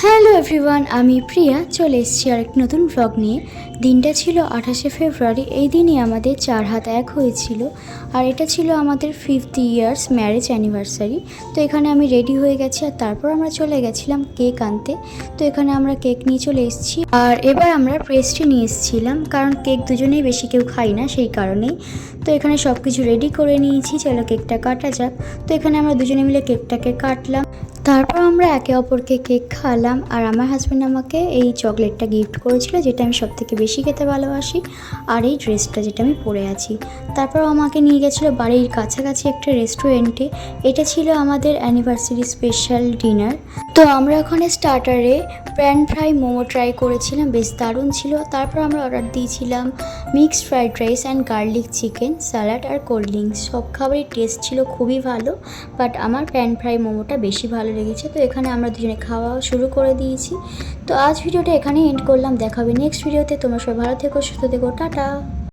Hello everyone, আমি প্রিয়া চলে এসেছি আরেক নতুন ব্লগ নিয়ে। দিনটা ছিল 28শে ফেব্রুয়ারি। এই দিনই আমাদের 4 হাত এক হয়েছিল, আর এটা ছিল আমাদের 5th ইয়ার্স ম্যারেজ অ্যানিভার্সারি। তো এখানে আমি রেডি হয়ে গেছি, আর তারপর আমরা চলে গেছিলাম কেক আনতে। তো এখানে আমরা কেক নিয়ে চলে এসেছি, আর এবার আমরা পেস্ট্রি নিয়ে এসেছিলাম, কারণ কেক দুজনেই বেশি কেউ খাই না, সেই কারণেই। তো এখানে সব কিছু রেডি করে নিয়েছি, চলো কেকটা কাটা যাক। তো এখানে আমরা দুজনে মিলে কেকটাকে কাটলাম, তারপর আমরা একে অপরকে কেক খাওয়ালাম। আর আমার হাজব্যান্ড আমাকে এই চকলেটটা গিফট করেছিল, যেটা আমি সবথেকে বেশি খেতে ভালোবাসি, আর এই ড্রেসটা যেটা আমি পরে আছি। তারপর আমাকে নিয়ে গেছিলো বাড়ির কাছাকাছি একটা রেস্টুরেন্টে। এটা ছিল আমাদের অ্যানিভার্সারি স্পেশাল ডিনার। তো আমরা ওখানে স্টার্টারে প্যান ফ্রাই মোমো ট্রাই করেছিলাম, বেশ দারুণ ছিল। তারপর আমরা অর্ডার দিয়েছিলাম mixed fried rice and garlic chicken, salad আর কোল্ড ড্রিঙ্কস। সব খাবারই টেস্ট ছিল খুবই ভালো, বাট আমার প্যান ফ্রাই মোমোটা বেশি ভালো লেগেছে। তো এখানে আমরা দুজনে খাওয়া শুরু করে দিয়েছি। তো আজ ভিডিওটা এখানেই এন্ড করলাম, দেখা হবে নেক্সট ভিডিওতে। তোমরা সবাই ভালো থেকো, সুস্থ থেকো, টাটা।